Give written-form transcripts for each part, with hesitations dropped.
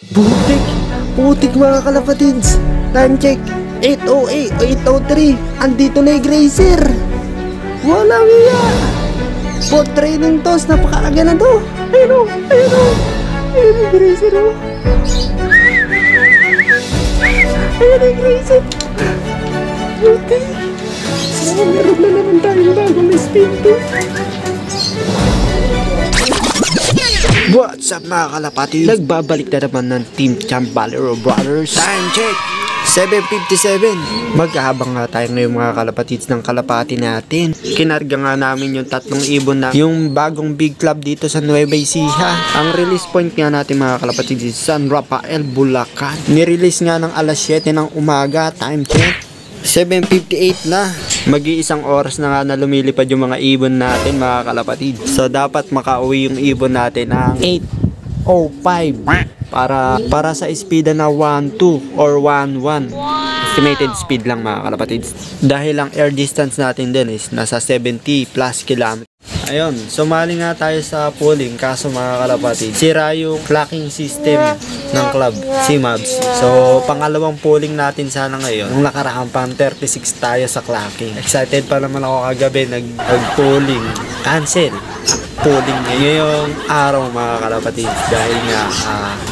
Putik! Putik mga kalapatids! Time check! 8:08, 8:03! Andito na yung Grazer! Walang iya! For training toss, napakaaga na to! Ayun o! Ayun o! Ayun yung Grazer o! Ayun yung Grazer! Putik! So, meron na naman tayong bagong spin to! What's up mga kalapati? Nagbabalik na naman ng Team Champ Valero Brothers. Time check! 7:57. Magkahabang nga tayo ngayon mga kalapatids ng kalapati natin. Kinarga nga namin yung 3 ibon na yung bagong big club dito sa Nueva Ecija. Ang release point nga natin mga kalapatids is San Rafael, Bulacan. Nirelease nga ng alas 7 ng umaga. Time check 7:58 na. Mag-iisang oras na nga na lumilipad yung mga ibon natin mga kalapatid. So dapat makauwi yung ibon natin ng 8:05 para sa speed na 1.2 or 1.1. Estimated speed lang mga kalapatid. Dahil ang air distance natin din is nasa 70 plus km. Ayun, sumali nga tayo sa pooling kaso mga kalapatid, sira yung clocking system ng club, si Mavs. So, pangalawang pooling natin sana ngayon. Nung nakaraan pang 36 tayo sa clocking. Excited pa naman ako kagabi, nag-pooling. Cancel. Pooling ngayong araw mga kalapatid. Dahil nga,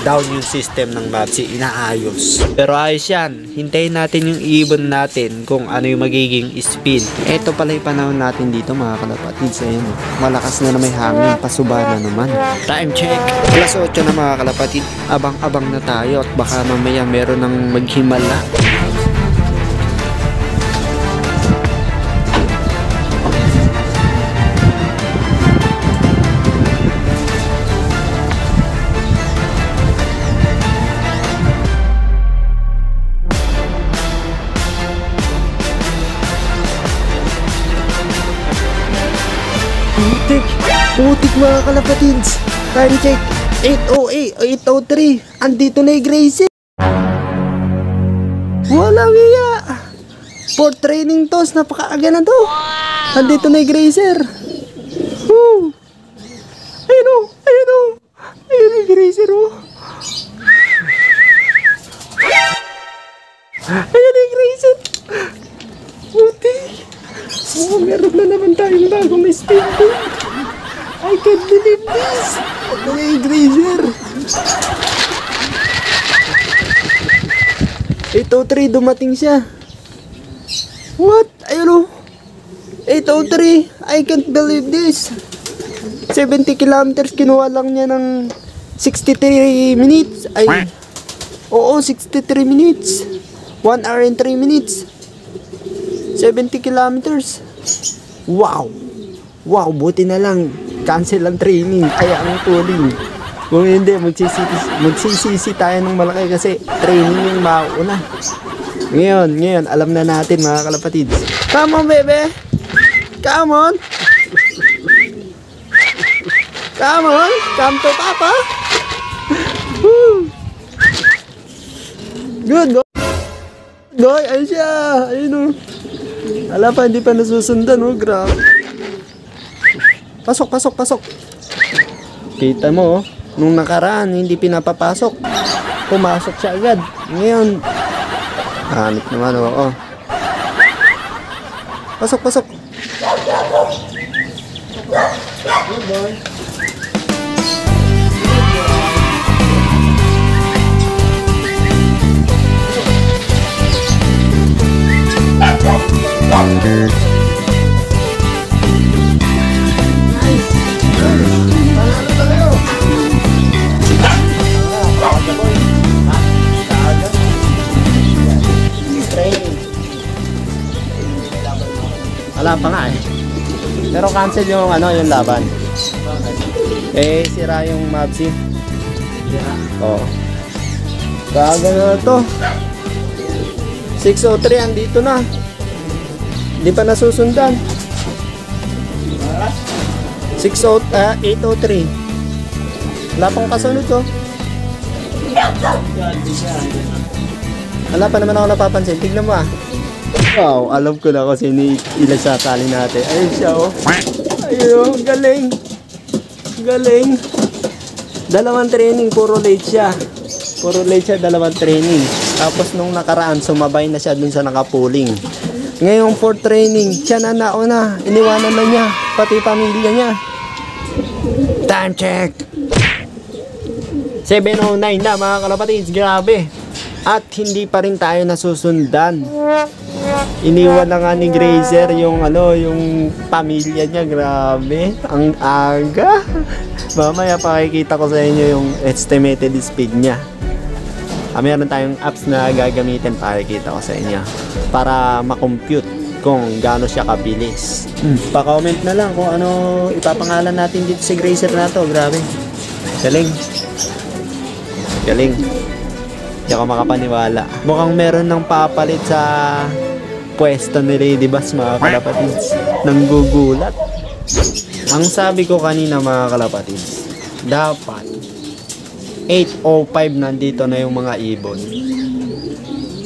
down yung system ng Mavs, inaayos. Pero ayos yan. Hintayin natin yung ibon natin kung ano yung magiging speed. Ito pala yung panahon natin dito mga kalapatid. So, ayun, malakas na may hangin, pasuba na naman. Time check! Alas 8 na mga kalapatid. Abang-abang na tayo at baka mamaya meron ng maghimala. Putik! Putik mga kalapatids! Time check! 8:08, 8:03! Andito na yung Grazer! Walang iya! For training toss, napakaaga na to! Andito na yung Grazer! Woo! Ayun o! Ayun o! Ayun yung Grazer o! Ayun yung Grazer! Putik! Oh, meron na naman tayong bagong spin to. I can't believe this. Ito na yung Grazer. 8:03 dumating siya. What? Ayun o. 8:03. I can't believe this. 70 kilometers kinuha lang niya ng 63 minutes. Ay. Oo, 63 minutes. 1 hour and 3 minutes. 70 kilometers. Wow! Wow, buti na lang. Cancel ang training. Ay, ang pooling. Kung hindi, magsisisi tayo ng malaki kasi training yung mauna. Ngayon, alam na natin mga kalapatids. Come on, baby! Come on! Come on! Come to Papa! Woo! Good, go! Goy, ayun siya! Ayun o. Ala pa, hindi pa nasusundan, oh, grabe. Pasok, pasok, pasok. Kita mo, oh, nung nakaraan, hindi pinapapasok. Pumasok siya agad. Ngayon, hanip naman, oh. Pasok, pasok. Good boy. Wala pa nga eh. Pero cancel yung yung laban. Eh sira yung Mavsi. Oo. Kaga na to. 6:03 andito na. Hindi pa nasusundan. 8:03. Wala pang kasunod to. Wala pa naman ako napapansin. Tignan mo ah. Wow, alam ko na kung sino ilan sa tali natin. Ayun siya oh. Ayun, galing. Galing. Dalawang training, puro late siya. Puro late siya, 2 training. Tapos nung nakaraan, sumabay na siya dun sa nakapuling. Ngayong 4 training, siya na nauna. Iniwanan na niya, pati pamilya niya. Time check! 7:09 na mga kalapatids, grabe. At hindi pa rin tayo nasusundan. Iniwan na nga ni Grazer yung yung pamilya niya, grabe. Ang aga. Mamaya pakikita ko sa inyo yung estimated speed niya. Meron tayong apps na gagamitin, pakikita ko sa inyo para makompute kung gaano siya kabilis. Pa-comment na lang kung ano ipapangalan natin dito si Grazer na to. Grabe. Galing. Galing. Hindi ako makapaniwala. Mukhang meron ng papalit sa pwesto ni Lady Bass, mga kalapatids. Nanggugulat. Ang sabi ko kanina, mga kalapatids, dapat 8:05 nandito na yung mga ibon.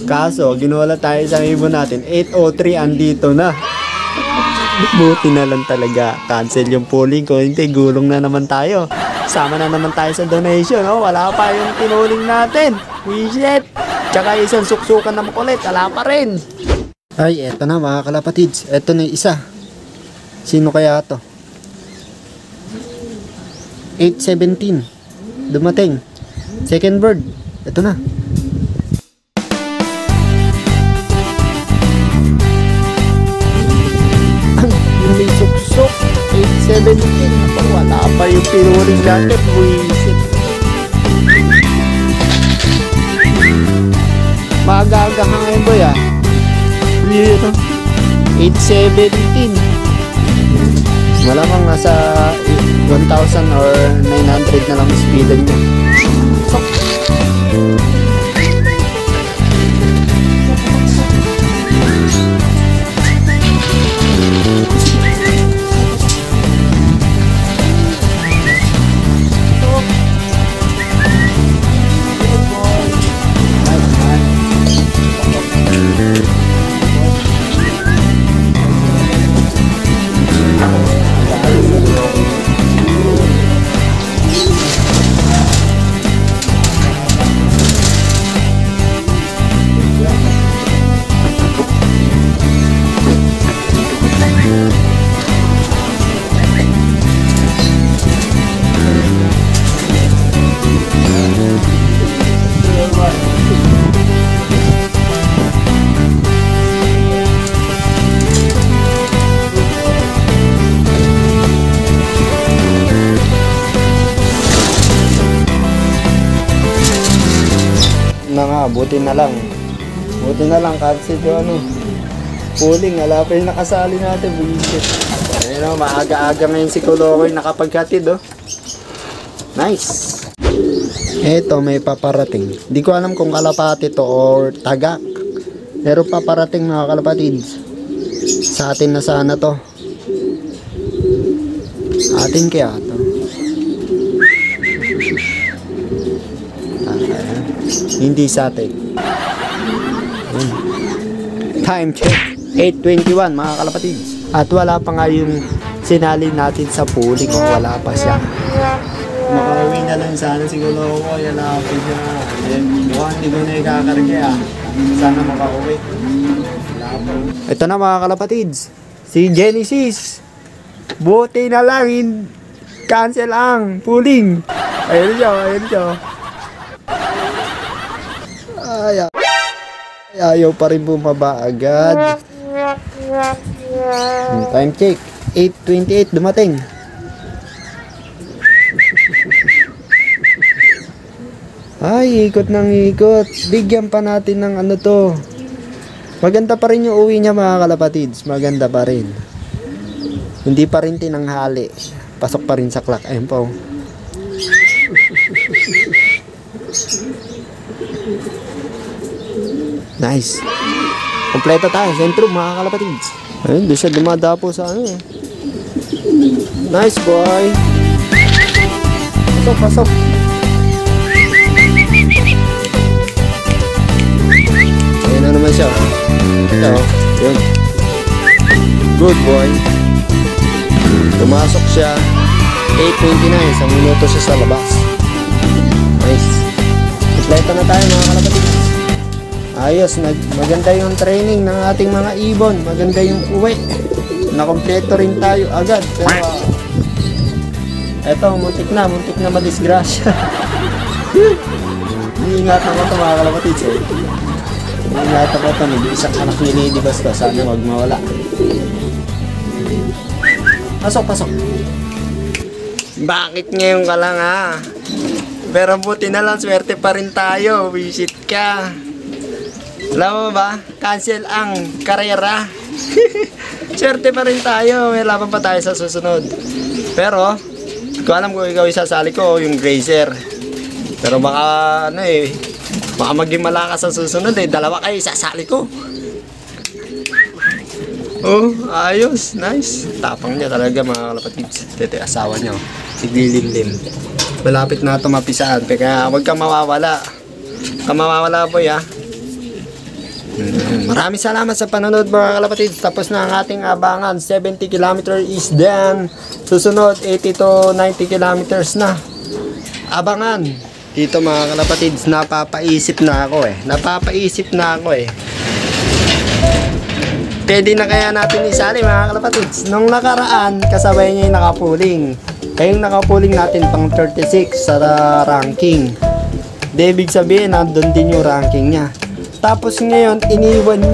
Kaso, ginuwala tayo sa ibon natin. 8:03 andito na. Buti na lang talaga. Cancel yung pooling ko. Hindi, gulong na naman tayo. Sama na naman tayo sa donation. Oh, wala pa yung tinuling natin. Wisit. Tsaka isang suksukan na makulit. Wala pa rin. Ay, eto na mga kalapatids. Eto na yung isa. Sino kaya to? 8:17. Dumating. Second bird. Eto na. May suksok. 8:17. Wala pa yung pinuling natin. Wisit. Maaga-aga ka ngayon, boy, ah. 8:17. Malamang nasa 1,000 or 900 na lang speedan niya. Buti na lang kasi ito pooling, wala pa yung nakasali natin. Bullshit. Ayun, maaga-aga ngayon si Kulokoy nakapaghatid, oh. Nice. Eto, may paparating. Di ko alam kung kalapati to or tagak, pero paparating mga kalapatids. Sa atin na sana to. Atin kaya to. Hindi sa atin. Time check. 8:21 mga kalapatids. At wala pa nga yung sinali natin sa pooling. Wala pa siya. Makauwi na lang sana siguro ako. Yan na ako siya. Mukhang hindi ko na ikakarga. Sana makauwi. Ito na mga kalapatids. Si Genesis. Buti na lang. Cancel ang pooling. Ayun siya. Ayun siya. Ayaw pa rin bumaba agad. Time check. 8:28 dumating. Ay, ikot ng ikot. Bigyan pa natin ng to. Maganda pa rin yung uwi niya mga kalapatids. Maganda pa rin. Hindi pa rin tinanghali. Pasok pa rin sa clock. Ayun po. Nice. Kompleto tayo. Sentrum mga kalapatids. Ayun, doon siya dumadapo sa Nice boy. Pasok, pasok. Ayun na naman siya. Ito, yun. Good boy. Tumasok siya. 8:29. Isang minuto siya sa labas. Nice. Kompleto Pagalitan na tayo mga kalapatids. Ayos, maganda yung training ng ating mga ibon. Maganda yung uwi. Nakompleto rin tayo agad. Pero eto, muntik na madisgrasya. Iingatan ko ito mga kalapatids eh. Iingatan ko ito, nag-iisang anak ni Lady Basta. Sana wag mawala. Pasok. Bakit ngayon ka lang ha? Pero buti na lang, swerte pa rin tayo. Visit ka. Alam mo ba? Cancel ang karera. Swerte pa rin tayo. May laban pa tayo sa susunod. Pero ko alam kung ikaw isasali ko yung Grazer. Pero baka baka maging malakas sa susunod eh. Dalawa kayo isasali ko. Oh, ayos, nice. Tapang niya talaga mga kalapatids. Tete, asawa niya. Siglilimlim. Malapit na ito mapisaan. Kaya huwag kang mawawala. Huwag kang mawawala boy ha. Maraming salamat sa panonood mga kalapatids. Tapos na ang ating abangan. 70 km is done. Susunod 80 to 90 kilometers na. Abangan. Dito mga kalapatids, napapaisip na ako eh. Pwede na kaya natin isali mga kalapatids. Nung nakaraan, kasabay niya yung nakapuling. Kayong nakapuling natin pang 36 sa ranking. Di ibig sabihin, nandun din yung ranking niya. Tapos ngayon, iniwan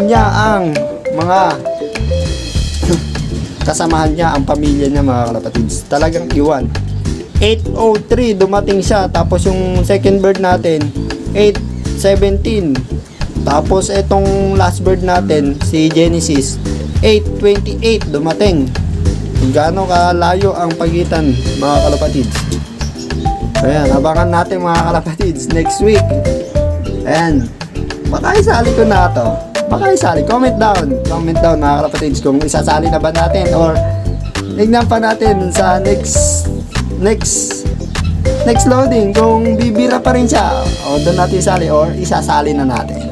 niya ang mga kasamahan niya, ang pamilya niya mga kalapatids. Talagang iwan. 8:03 dumating siya. Tapos yung second bird natin, 8:17. Tapos itong last bird natin, si Genesis, 8:28 dumating. Gaano kalayo ang pagitan mga kalapatids. Ayan, abangan natin mga kalapatids next week. Ayan, baka isali ko na ito. Comment down mga kalapatids kung isasali na ba natin or tignan pa natin sa next loading kung bibira pa rin siya o doon natin isali or isasali na natin.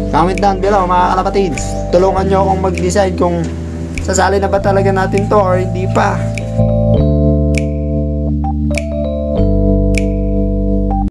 Comment down below mga kalapatids. Tulungan nyo akong mag-decide kung sasali na ba talaga natin to or hindi pa.